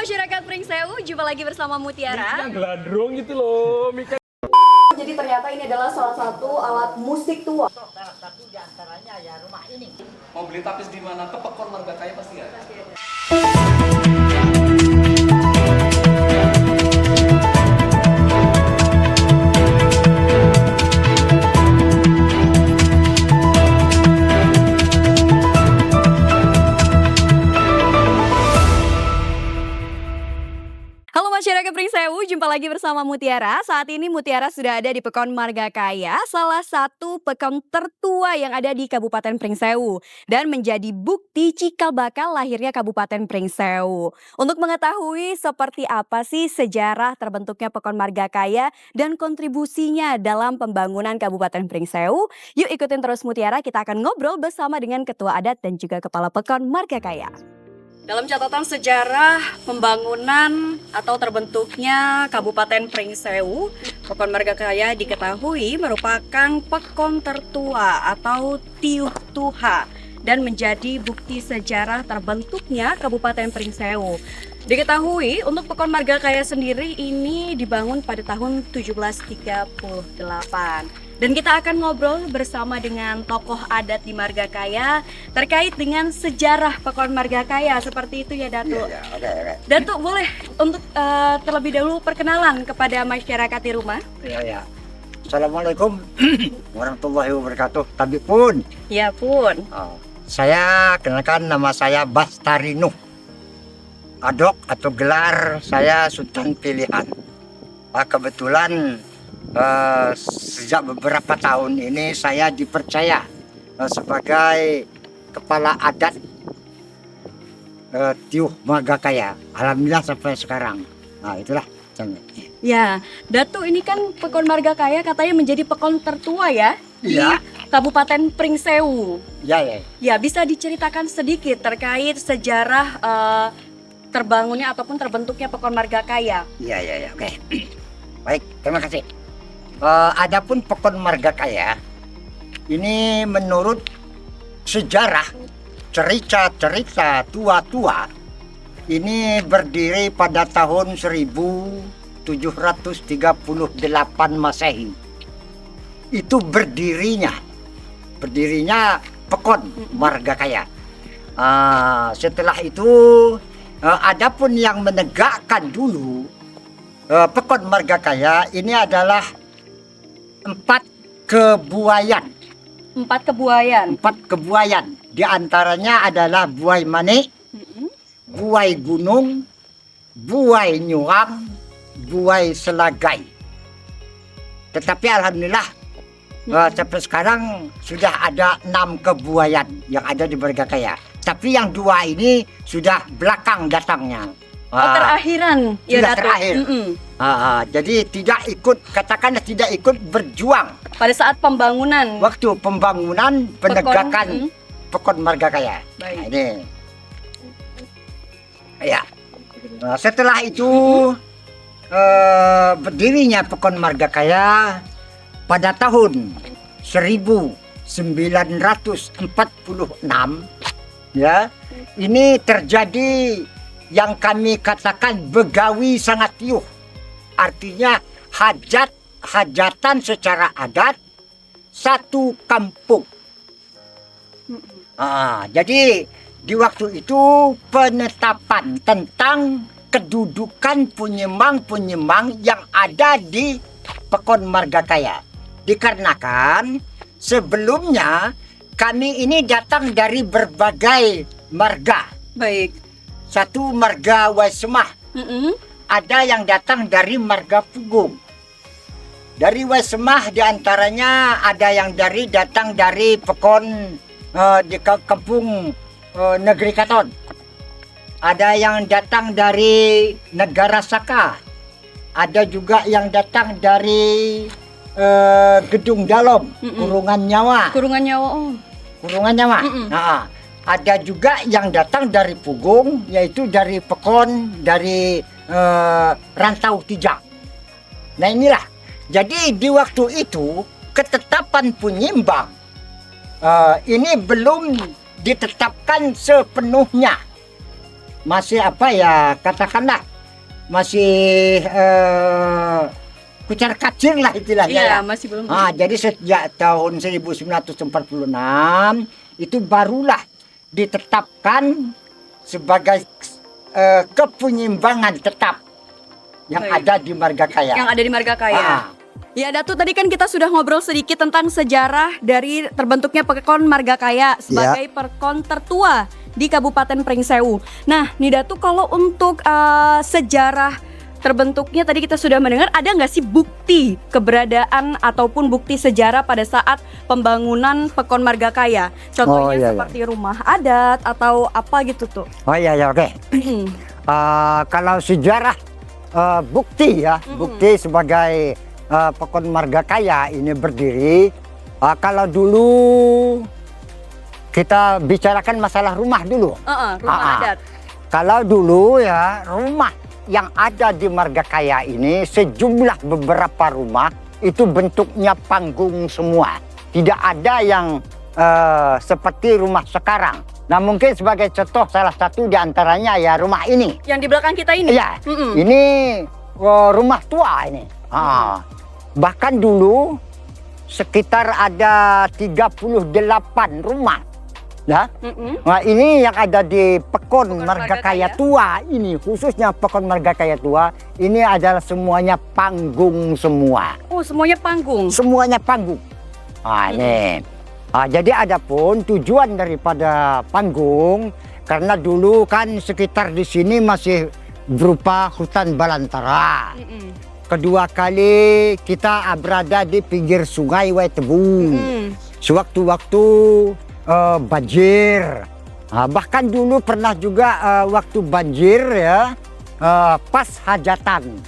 masyarakat Pringsewu, jumpa lagi bersama Mutiara. Yang gelandrung gitu loh, Mika. Jadi ternyata ini adalah salah satu alat musik tua. Salah satu di antaranya ya rumah ini. Mau beli tapis di mana? Ke Pekon Marga Kaya pasti ada. Halo masyarakat Pringsewu, jumpa lagi bersama Mutiara. Saat ini Mutiara sudah ada di Pekon Marga Kaya, salah satu pekon tertua yang ada di Kabupaten Pringsewu dan menjadi bukti cikal bakal lahirnya Kabupaten Pringsewu. Untuk mengetahui seperti apa sih sejarah terbentuknya Pekon Marga Kaya dan kontribusinya dalam pembangunan Kabupaten Pringsewu, yuk ikutin terus Mutiara, kita akan ngobrol bersama dengan Ketua Adat dan juga Kepala Pekon Marga Kaya. Dalam catatan sejarah pembangunan atau terbentuknya Kabupaten Pringsewu, Pekon Marga Kaya diketahui merupakan pekon tertua atau Tiuh Tuha dan menjadi bukti sejarah terbentuknya Kabupaten Pringsewu. Diketahui untuk Pekon Marga Kaya sendiri ini dibangun pada tahun 1738. Dan kita akan ngobrol bersama dengan tokoh adat di Marga Kaya terkait dengan sejarah Pekon Marga Kaya. Seperti itu ya Datuk. Iya, oke. Datuk boleh untuk terlebih dahulu perkenalan kepada masyarakat di rumah. Iya. Assalamualaikum warahmatullahi wabarakatuh. Tapi pun, Ya pun. saya kenalkan nama saya Bastarino. Adok atau gelar saya Sultan Pilihan. Kebetulan sejak beberapa tahun ini saya dipercaya sebagai kepala adat Tiuh Marga Kaya. Alhamdulillah sampai sekarang. Nah itulah. Ya, Datuk ini kan Pekon Marga Kaya katanya menjadi pekon tertua ya di Iya. Kabupaten Pringsewu. Ya. Ya, bisa diceritakan sedikit terkait sejarah terbangunnya ataupun terbentuknya Pekon Marga Kaya. Iya, oke. Baik, terima kasih. Adapun Pekon Marga Kaya ini menurut sejarah cerita tua-tua ini berdiri pada tahun 1738 Masehi. Itu berdirinya Pekon Marga Kaya. Setelah itu adapun yang menegakkan dulu Pekon Marga Kaya ini adalah 4 kebuayan. 4 kebuayan. 4 kebuayan. Di antaranya adalah buai manik, buai gunung, buai nyuam, buai selagai. Tetapi alhamdulillah sampai sekarang sudah ada 6 kebuayan yang ada di Marga Kaya. Tapi yang 2 ini sudah belakang datangnya. Terakhiran ya sudah Datuk. terakhir. Jadi tidak ikut berjuang Pada saat pembangunan. waktu pembangunan penegakan Pekon Marga Kaya. Baik. Nah, ini. Ya. Setelah itu berdirinya Pekon Marga Kaya pada tahun 1946 ya. Ini terjadi yang kami katakan begawi sangat tiuh. Artinya hajatan secara adat satu kampung. Jadi di waktu itu penetapan tentang kedudukan penyembang yang ada di Pekon Marga Kaya. Dikarenakan sebelumnya kami ini datang dari berbagai marga. Baik. Satu marga Waisemah, ada yang datang dari marga Pugung. Dari Waisemah diantaranya ada yang datang dari Pekon di kampung Negeri Katon. Ada yang datang dari Negara Saka. Ada juga yang datang dari Gedung Dalom, Kurungan Nyawa. Kurungan Nyawa. Ada juga yang datang dari Pugung, yaitu dari Pekon, dari Rantau Tijang. Nah inilah, jadi di waktu itu ketetapan penyembang ini belum ditetapkan sepenuhnya. masih apa ya, katakanlah masih kucar kacir lah istilahnya. Iya, ya. masih belum. Jadi sejak tahun 1946 itu barulah ditetapkan sebagai kepenyimbangan tetap yang Baik. ada di Margakaya. Yang ada di Margakaya. Ya Datuk, tadi kan kita sudah ngobrol sedikit tentang sejarah dari terbentuknya Pekon Margakaya sebagai pekon tertua di Kabupaten Pringsewu. Nah, nih Datuk, kalau untuk sejarah terbentuknya tadi kita sudah mendengar, ada nggak sih bukti keberadaan ataupun bukti sejarah pada saat pembangunan Pekon Margakaya? Contohnya seperti rumah adat atau apa gitu tuh. Oh iya, oke. Kalau sejarah bukti ya, bukti sebagai Pekon Margakaya ini berdiri. Kalau dulu kita bicarakan masalah rumah dulu. Rumah adat. Kalau dulu ya, rumah yang ada di Margakaya ini sejumlah beberapa rumah itu bentuknya panggung semua. Tidak ada yang seperti rumah sekarang. Nah, mungkin sebagai contoh salah satu di antaranya ya rumah ini. Yang di belakang kita ini? Iya, ini rumah tua ini. Bahkan dulu sekitar ada 38 rumah. Ya. Nah, ini yang ada di Pekon Margakaya Tua ini, khususnya Pekon Margakaya Tua, ini adalah semuanya panggung semua. Oh, semuanya panggung? Semuanya panggung. Ini. Jadi adapun tujuan daripada panggung, karena dulu kan sekitar di sini masih berupa hutan balantara. Kedua kali kita berada di pinggir sungai Waitebu. Sewaktu-waktu banjir. Bahkan dulu pernah juga waktu banjir ya, pas hajatan.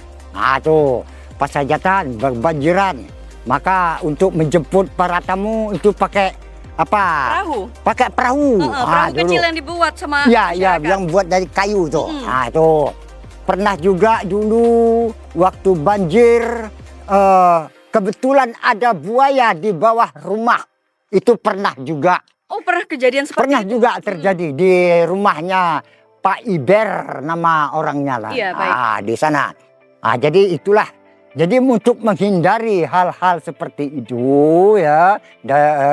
Tuh, pas hajatan, banjiran. Maka untuk menjemput para tamu itu pakai apa? Perahu. Pakai perahu. Perahu Dulu. kecil yang dibuat sama Ya, yang buat dari kayu tuh. Tuh. Pernah juga dulu waktu banjir kebetulan ada buaya di bawah rumah. Itu pernah juga. Oh, pernah kejadian seperti Pernah itu? juga terjadi di rumahnya Pak Iber, nama orangnya lah. Iya, baik. Di sana. Jadi itulah. Jadi untuk menghindari hal-hal seperti itu ya,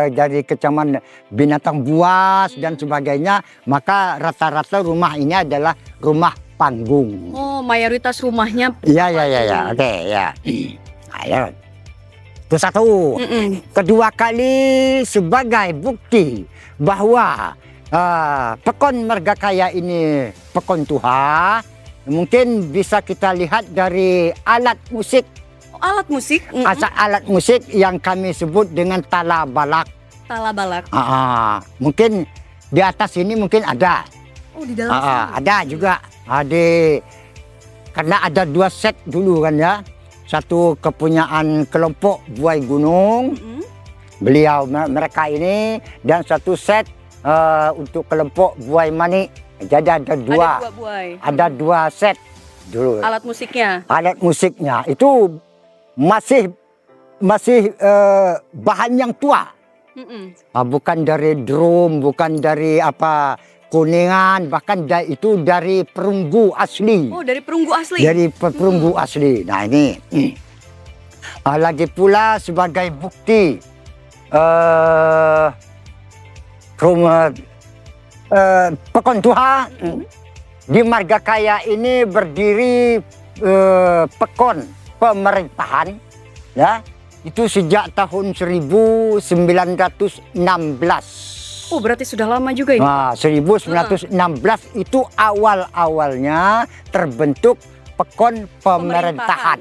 dari kecaman binatang buas dan sebagainya, maka rata-rata rumah ini adalah rumah panggung. Oh, mayoritas rumahnya. Iya. Oke, ya. Ayo. Itu satu. Kedua kali sebagai bukti bahwa Pekon Margakaya ini Pekon Tuha, mungkin bisa kita lihat dari alat musik. Oh, alat musik? Alat musik yang kami sebut dengan tala balak. Tala balak. Mungkin di atas ini mungkin ada. Oh, di dalam sini. Ada juga. Karena ada 2 set dulu kan ya. Satu kepunyaan kelompok Buai Gunung, mereka ini, dan satu set untuk kelompok Buai Manik. Jadi ada 2. Ada 2 buai. Ada 2 set dulu. Alat musiknya. Alat musiknya itu masih bahan yang tua. Bukan dari drum, bukan dari apa kuningan, bahkan itu dari perunggu asli. Oh, dari perunggu asli? Dari perunggu asli. Nah ini. Lagi pula sebagai bukti Pekon Tuha di Margakaya ini berdiri pekon pemerintahan ya. Itu sejak tahun 1916. Oh, berarti sudah lama juga ini. Nah, 1916 itu awal-awalnya terbentuk Pekon pemerintahan.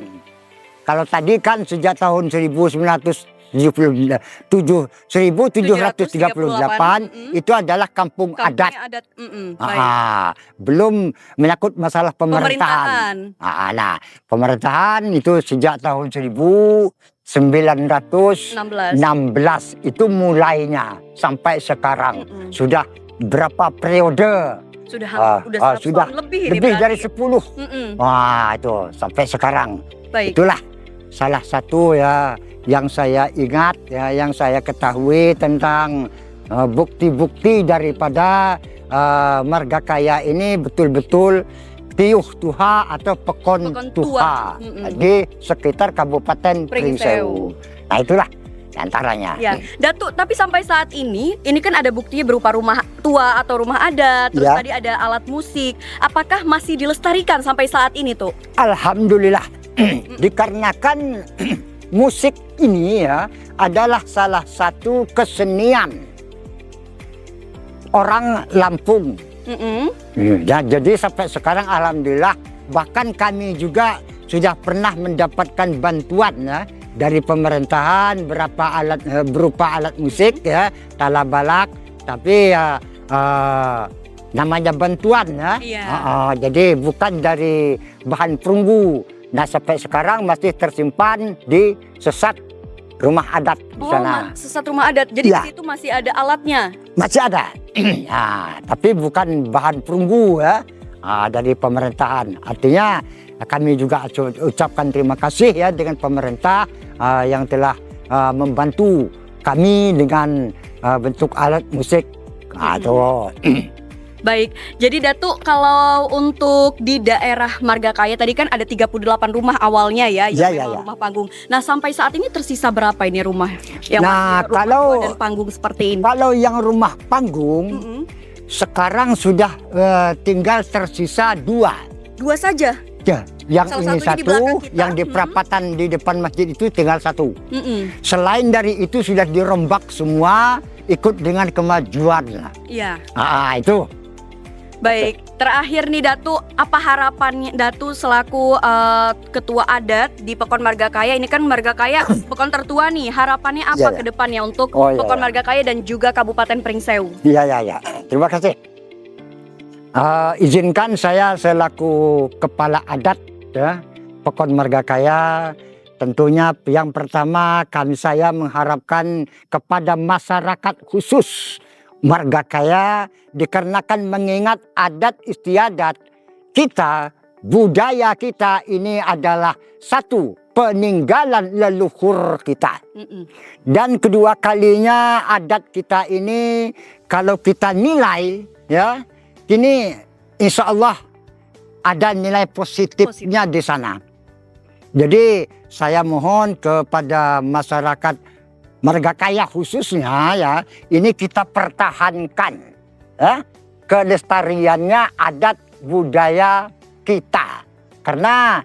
Kalau tadi kan sejak tahun 1738 itu adalah kampung adat. Belum menyangkut masalah pemerintahan. Nah, pemerintahan itu sejak tahun 1916 itu mulainya sampai sekarang. Sudah berapa periode? Sudah 100 tahun lebih dari 10. Wah, itu sampai sekarang. Baik. Itulah salah satu ya yang saya ingat ya, yang saya ketahui tentang bukti-bukti daripada Marga Kaya ini betul-betul Tiuh Tuha atau Pekon Pekon Tuha Tua. di sekitar Kabupaten Pringsewu. Pringsewu. Nah itulah antaranya. Ya, Datuk, tapi sampai saat ini kan ada buktinya berupa rumah tua atau rumah adat, terus Ya. tadi ada alat musik. Apakah masih dilestarikan sampai saat ini, tuh? Alhamdulillah, dikarenakan musik ini ya adalah salah satu kesenian orang Lampung. Ya, jadi sampai sekarang alhamdulillah, bahkan kami juga sudah pernah mendapatkan bantuan ya dari pemerintahan berupa alat musik ya, talabalak, tapi ya namanya bantuan ya. Iya. Jadi bukan dari bahan perunggu. Nah sampai sekarang masih tersimpan di sesat rumah adat di sana. Sesat rumah adat. Jadi Ya. di situ masih ada alatnya. Masih ada. Nah, tapi bukan bahan perunggu ya, dari pemerintahan. Artinya kami juga ucapkan terima kasih ya dengan pemerintah yang telah membantu kami dengan bentuk alat musik. Tuh. Baik, jadi Datuk, kalau untuk di daerah Marga Kaya tadi kan ada 38 rumah awalnya ya, yang Ya, memang ya. rumah panggung. Nah, sampai saat ini tersisa berapa ini rumah yang Nah, masih rumah kalau- tua dan panggung seperti ini? Kalau yang rumah panggung sekarang sudah tinggal tersisa 2. 2 saja. Ya, yang Salah ini satunya di satu, belakang kita. yang di perapatan di depan masjid itu tinggal 1. Selain dari itu sudah dirombak semua, ikut dengan kemajuan lah. Iya. Itu. Baik, terakhir nih Datuk, apa harapannya Datuk selaku ketua adat di Pekon Marga Kaya? Ini kan Marga Kaya Pekon tertua nih, harapannya apa Iya, iya. ke depannya untuk Oh, iya, Pekon iya. Marga Kaya dan juga Kabupaten Pringsewu? Ya. Terima kasih. Izinkan saya selaku kepala adat ya, Pekon Marga Kaya, tentunya yang pertama saya mengharapkan kepada masyarakat khusus Marga Kaya, dikarenakan mengingat adat istiadat kita, budaya kita ini adalah satu peninggalan leluhur kita. Dan kedua kalinya adat kita ini kalau kita nilai ya, ini insya Allah ada nilai positifnya di sana. Jadi saya mohon kepada masyarakat Marga Kaya khususnya ya, ini kita pertahankan ya, kelestariannya adat budaya kita. Karena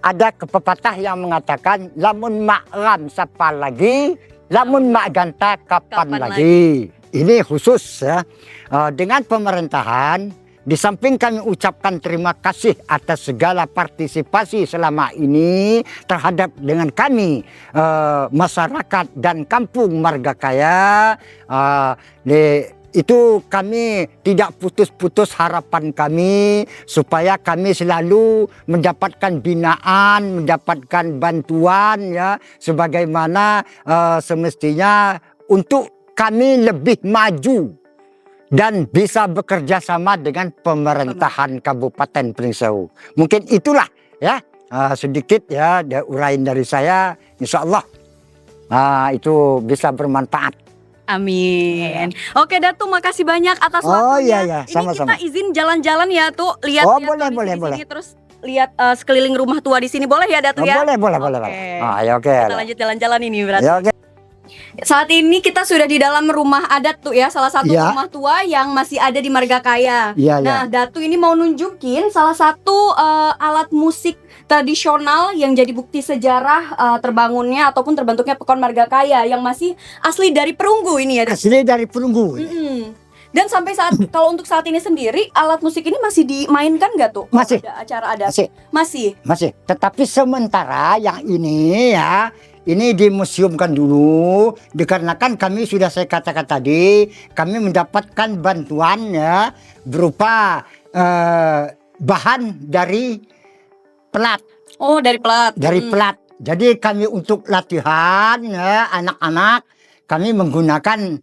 ada pepatah yang mengatakan lamun mak ram sapa lagi, lamun mak ganta kapan lagi. Ini khusus ya, dengan pemerintahan. Di samping kami ucapkan terima kasih atas segala partisipasi selama ini terhadap dengan kami masyarakat dan kampung Marga Kaya, itu kami tidak putus-putus harapan kami supaya kami selalu mendapatkan binaan, mendapatkan bantuan ya, sebagaimana semestinya untuk kami lebih maju dan bisa bekerja sama dengan pemerintahan Kabupaten Pringsewu. Mungkin itulah ya sedikit ya uraian dari saya. Insya Allah itu bisa bermanfaat. Amin. Oke Datuk, makasih banyak atas Oh, waktunya. iya, Ini sama-sama. kita izin jalan-jalan ya Tuh, lihat Oh, lihat boleh, kondisi boleh, di sini, terus lihat sekeliling rumah tua di sini, boleh ya Datuk ya? Boleh. Oke. Ya, oke. Kita lanjut jalan-jalan ini berarti. Ya, oke. Saat ini kita sudah di dalam rumah adat tuh ya, salah satu Ya. rumah tua yang masih ada di Marga Kaya. Iya, Nah, ya. Datu ini mau nunjukin salah satu alat musik tradisional yang jadi bukti sejarah terbangunnya ataupun terbentuknya Pekon Marga Kaya yang masih asli dari perunggu ini ya. Asli dari perunggu. Dan sampai saat kalau untuk saat ini sendiri alat musik ini masih dimainkan nggak tuh? Masih. Ada acara adat? Masih. Masih. Tetapi sementara yang ini ya, ini dimuseumkan dulu, dikarenakan kami sudah saya katakan tadi, kami mendapatkan bantuan ya berupa bahan dari pelat. Oh, dari pelat. Dari pelat. Jadi kami untuk latihan ya anak-anak, kami menggunakan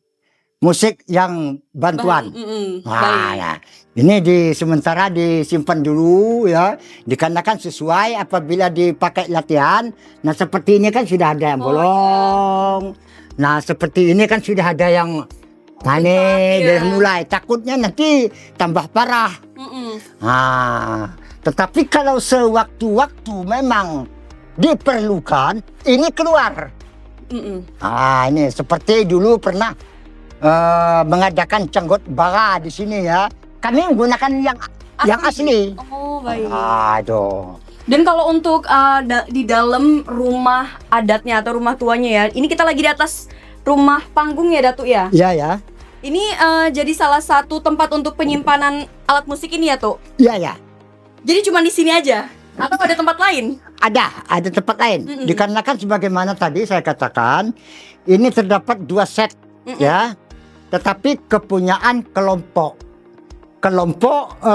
musik yang bantuan. Baik. Nah, ini sementara disimpan dulu ya, dikarenakan sesuai apabila dipakai latihan. Nah seperti ini kan sudah ada yang bolong. Nah seperti ini kan sudah ada yang Nah ini Iya. dari mulai, takutnya nanti tambah parah. Mm-mm. Nah, tetapi kalau sewaktu-waktu memang diperlukan, ini keluar. Mm-mm. Ah, ini seperti dulu pernah mengadakan cenggot bara di sini ya. Kami menggunakan yang asli. Oh baik. Aduh. Dan kalau untuk di dalam rumah adatnya atau rumah tuanya ya, ini kita lagi di atas rumah panggung ya Datuk ya. Iya ya. Ini jadi salah satu tempat untuk penyimpanan alat musik ini ya Tuk. Iya ya. Jadi cuma di sini aja atau ada tempat lain? Ada tempat lain. Mm-mm. Dikarenakan sebagaimana tadi saya katakan, ini terdapat 2 set ya. Tetapi kepunyaan kelompok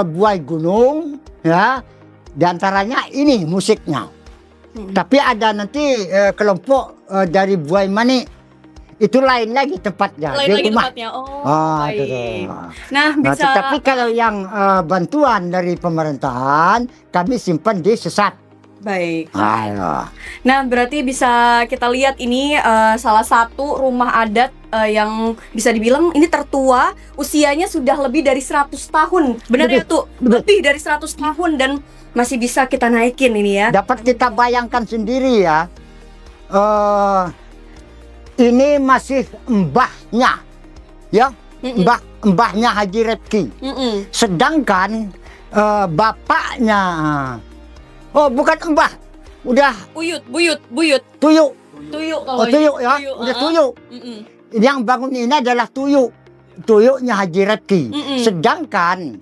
buai gunung ya. Di antaranya ini musiknya. Tapi ada nanti kelompok dari buai manik. Itu lain lagi tempatnya. Lain di lagi rumah. tempatnya. Oh, Itu baik. tuh. Nah, Nah, bisa tetapi kalau yang bantuan dari pemerintahan kami simpan di sesat. baik. Ayo. Nah, berarti bisa kita lihat ini salah satu rumah adat yang bisa dibilang ini tertua, usianya sudah lebih dari 100 tahun. Benar ya, Betul, Tuh? betul. Lebih dari 100 tahun dan masih bisa kita naikin ini ya. Dapat kita bayangkan sendiri ya. Ini masih mbahnya, ya, Mm-mm. mbahnya Haji Repki. Mm-mm. Sedangkan bapaknya, oh bukan mbah, udah Buyut. tuyuk, Tuyuk oh tuyuk ya, udah tuyuk. Mm-mm. Yang bangun ini adalah tuyuknya Haji Repki. Mm-mm. Sedangkan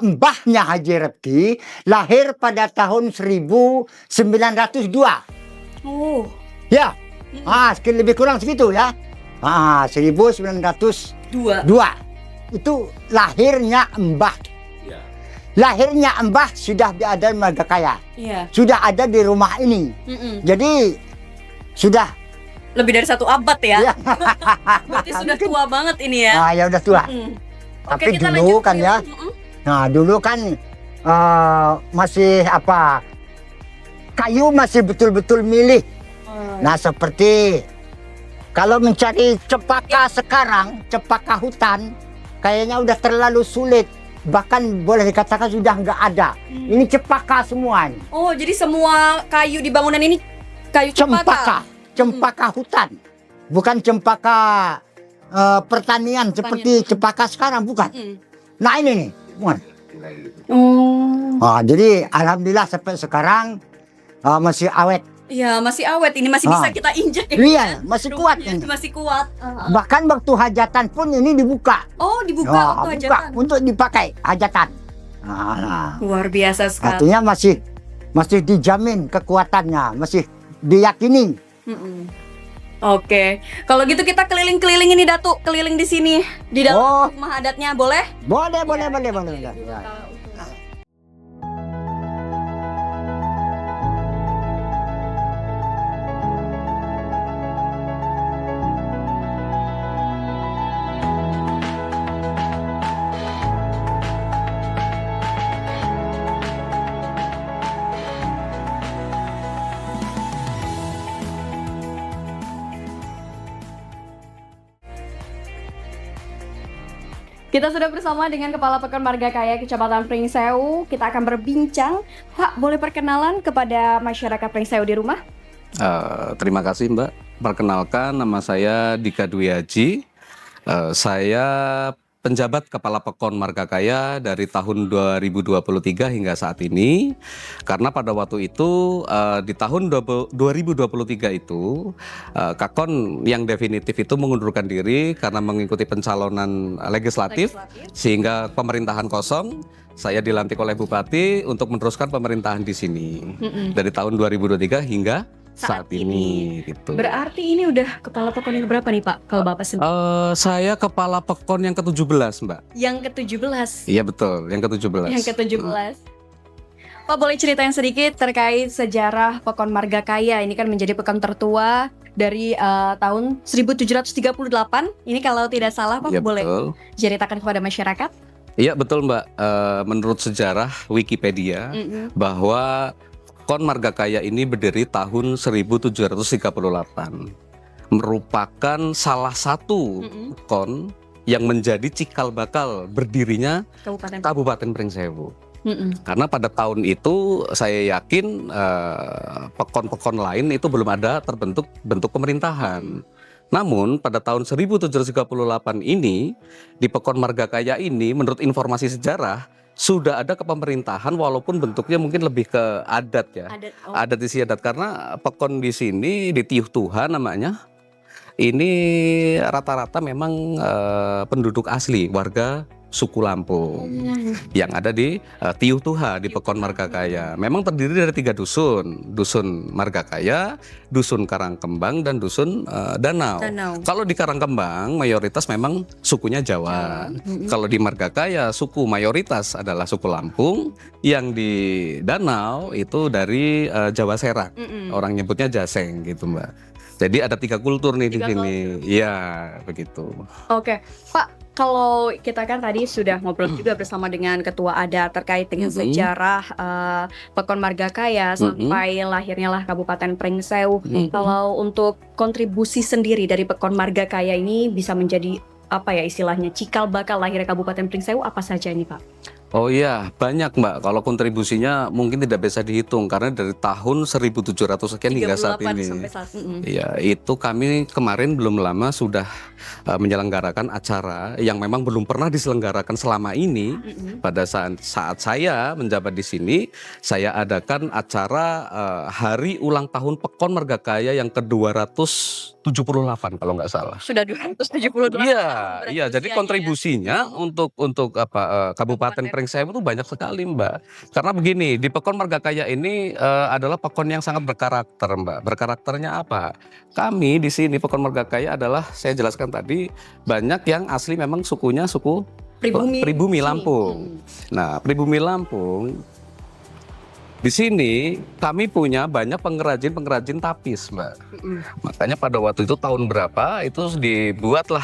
mbahnya Haji Repki lahir pada tahun 1902. Oh, Ya, sekian lebih kurang segitu ya. 1902 dua. itu lahirnya Mbah. Iya. Lahirnya Mbah sudah ada di Margakaya, Iya. sudah ada di rumah ini. Mm-mm. Jadi sudah. Lebih dari 1 abad ya. Ya. Berarti sudah tua banget ini ya. Ya udah tua. Mm. Tapi Oke, kita dulu lanjut kan ke- ya. Mm-mm. Nah dulu kan masih apa? Kayu masih betul-betul milih. Nah seperti kalau mencari cempaka sekarang, cempaka hutan, kayaknya udah terlalu sulit. Bahkan boleh dikatakan sudah nggak ada. Ini cempaka semua. Oh, jadi semua kayu di bangunan ini kayu cempaka. Cempaka hutan. Bukan cempaka pertanian seperti cempaka sekarang, bukan. Mm. Nah ini nih. Bukan. Oh. Jadi alhamdulillah sampai sekarang masih awet. Iya, masih awet ini, masih bisa kita injek ya. Iya, masih kuat Rumahnya ini. masih kuat. Bahkan waktu hajatan pun ini dibuka. Oh, dibuka Nah, waktu buka hajatan. untuk dipakai hajatan. Nah, Luar biasa sekali. artinya masih dijamin kekuatannya, masih diyakini. Mm-mm. Oke, kalau gitu kita keliling-keliling ini Datuk, keliling di sini di dalam Oh. rumah adatnya, boleh? Boleh. Kita sudah bersama dengan Kepala Pekon Margakaya Kecamatan Pringsewu. Kita akan berbincang. Pak, boleh perkenalan kepada masyarakat Pringsewu di rumah? Terima kasih Mbak. Perkenalkan, nama saya Dika Dwi Haji. Saya penjabat Kepala Pekon Margakaya dari tahun 2023 hingga saat ini. Karena pada waktu itu di tahun 2023 itu Kakon yang definitif itu mengundurkan diri karena mengikuti pencalonan legislatif. Sehingga pemerintahan kosong. Saya dilantik oleh Bupati untuk meneruskan pemerintahan di sini dari tahun 2023 hingga saat ini gitu. Berarti ini udah Kepala Pekon yang berapa nih Pak, kalau Bapak sendiri? Saya Kepala Pekon yang ke-17 Mbak. Yang ke-17. Iya betul, yang ke-17. Yang ke-17. Pak, boleh ceritain sedikit terkait sejarah Pekon Margakaya. Ini kan menjadi pekon tertua dari tahun 1738. Ini kalau tidak salah Pak, Iya boleh betul. ceritakan kepada masyarakat? Iya betul Mbak. Menurut sejarah Wikipedia bahwa Pekon Margakaya ini berdiri tahun 1738. merupakan salah satu pekon yang menjadi cikal bakal berdirinya Kabupaten. Kabupaten Pringsewu. Mm-mm. Karena pada tahun itu saya yakin pekon-pekon lain itu belum ada terbentuk bentuk pemerintahan. Namun pada tahun 1738 ini di Pekon Margakaya ini menurut informasi sejarah sudah ada kepemerintahan walaupun bentuknya mungkin lebih ke adat ya. Adat istiadat karena pekon di sini di Tiuh Tuha namanya. Ini rata-rata memang penduduk asli warga suku Lampung yang ada di Tiuh Tuha di Pekon Margakaya. Memang terdiri dari 3 dusun, dusun Margakaya, dusun Karangkembang dan dusun Danau. Kalau di Karangkembang mayoritas memang sukunya Jawa. Kalau di Margakaya suku mayoritas adalah suku Lampung. Yang di Danau itu dari Jawa Serak. Orang nyebutnya Jaseng gitu Mbak. Jadi ada 3 kultur nih di sini. Iya, begitu. Oke, Pak. Kalau kita kan tadi sudah ngobrol juga bersama dengan ketua adat terkait dengan sejarah Pekon Margakaya sampai lahirnya lah Kabupaten Pringsewu. Kalau untuk kontribusi sendiri dari Pekon Margakaya ini bisa menjadi apa ya istilahnya cikal bakal lahirnya Kabupaten Pringsewu apa saja ini Pak? Oh iya, banyak Mbak. Kalau kontribusinya mungkin tidak bisa dihitung karena dari tahun 1700 sekian hingga saat ini. Iya, itu kami kemarin belum lama sudah menyelenggarakan acara yang memang belum pernah diselenggarakan selama ini. Pada saat saya menjabat di sini, saya adakan acara Hari Ulang Tahun Pekon Margakaya yang ke-278 kalau nggak salah. Sudah 278. Iya, jadi kontribusinya untuk Kabupaten Pringsewu itu banyak sekali Mbak. Karena begini, di Pekon Margakaya ini adalah pekon yang sangat berkarakter Mbak. Berkarakternya apa? Kami di sini Pekon Margakaya adalah saya jelaskan tadi banyak yang asli memang sukunya suku pribumi Lampung. Nah, pribumi Lampung di sini kami punya banyak pengrajin tapis Mbak. Makanya pada waktu itu tahun berapa itu dibuatlah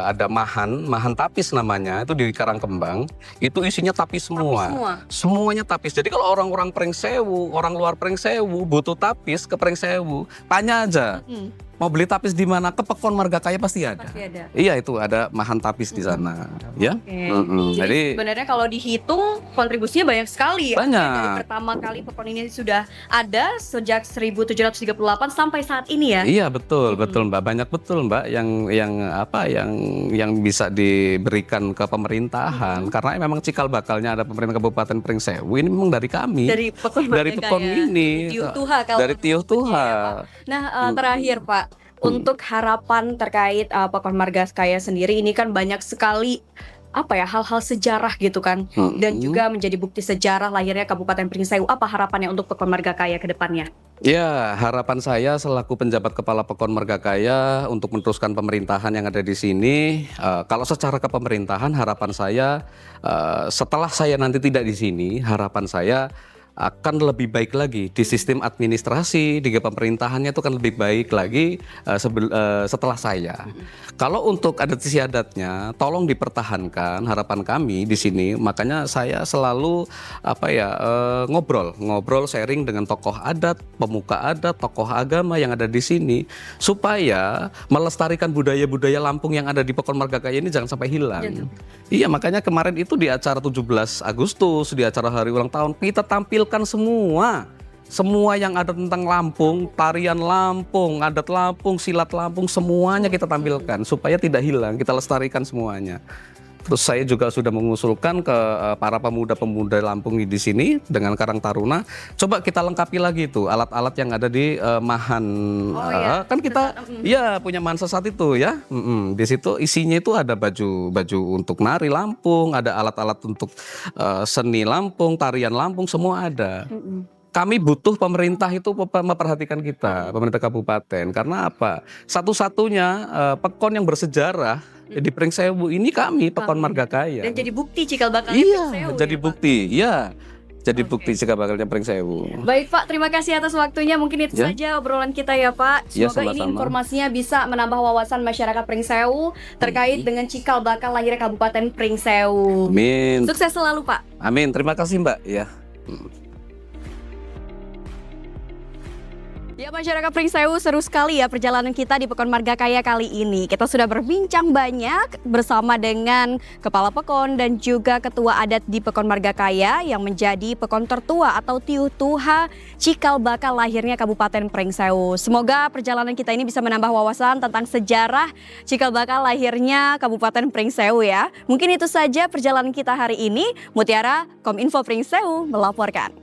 ada mahan tapis namanya itu di Karangkembang. Itu isinya tapis semua. Semuanya tapis. Jadi kalau orang-orang Pringsewu, orang luar Pringsewu butuh tapis ke Pringsewu, tanya aja. Mau beli tapis di mana? Ke Pekon Margakaya pasti ada. Iya, itu ada mahan tapis di sana, ya. Jadi sebenarnya kalau dihitung kontribusinya banyak sekali. Banyak. Dari pertama kali Pekon ini sudah ada sejak 1738 sampai saat ini ya. Iya, betul Mbak. Banyak betul Mbak yang bisa diberikan ke pemerintahan karena memang cikal bakalnya ada pemerintah Kabupaten Pringsewu ini memang dari kami. Dari Pekon ini. Dari Tiuh Tuha. Nah, terakhir Pak, untuk harapan terkait Pekon Margakaya sendiri ini kan banyak sekali hal-hal sejarah gitu kan dan juga menjadi bukti sejarah lahirnya Kabupaten Pringsewu. Apa harapannya untuk Pekon Margakaya ke depannya? Ya, harapan saya selaku penjabat kepala Pekon Margakaya untuk meneruskan pemerintahan yang ada di sini. Kalau secara kepemerintahan harapan saya setelah saya nanti tidak di sini, harapan saya akan lebih baik lagi di sistem administrasi, di pemerintahannya itu akan lebih baik lagi setelah saya. Kalau untuk adat istiadatnya, tolong dipertahankan harapan kami di sini. Makanya saya selalu ngobrol sharing dengan tokoh adat, pemuka adat, tokoh agama yang ada di sini supaya melestarikan budaya-budaya Lampung yang ada di Pekon Margakaya ini jangan sampai hilang. Iya, makanya kemarin itu di acara 17 Agustus, di acara hari ulang tahun kita tampilkan semua yang ada tentang Lampung, tarian Lampung, adat Lampung, silat Lampung, semuanya kita tampilkan supaya tidak hilang, kita lestarikan semuanya. Terus saya juga sudah mengusulkan ke para pemuda-pemuda Lampung di sini dengan Karang Taruna, coba kita lengkapi lagi itu alat-alat yang ada di mahan. Kan kita punya mahan sesat itu ya. Di situ isinya itu ada baju untuk nari Lampung, ada alat-alat untuk seni Lampung, tarian Lampung, semua ada. Kami butuh pemerintah itu memperhatikan kita, pemerintah kabupaten. Karena apa? Satu-satunya pekon yang bersejarah di Pringsewu ini kami, Pekon Margakaya. Dan jadi bukti cikal bakalnya Pringsewu. Jadi bukti, jadi bukti cikal bakalnya Pringsewu. Baik Pak, terima kasih atas waktunya. Mungkin itu saja obrolan kita ya Pak. Semoga ini informasinya bisa menambah wawasan masyarakat Pringsewu terkait dengan cikal bakal lahirnya Kabupaten Pringsewu. Amin. Sukses selalu Pak. Amin, terima kasih Mbak. Ya. Ya masyarakat Pringsewu, seru sekali ya perjalanan kita di Pekon Margakaya kali ini. Kita sudah berbincang banyak bersama dengan Kepala Pekon dan juga Ketua Adat di Pekon Margakaya yang menjadi Pekon tertua atau Tiuh Tuha Cikal Bakal lahirnya Kabupaten Pringsewu. Semoga perjalanan kita ini bisa menambah wawasan tentang sejarah Cikal Bakal lahirnya Kabupaten Pringsewu ya. Mungkin itu saja perjalanan kita hari ini. Mutiara, Kominfo Pringsewu melaporkan.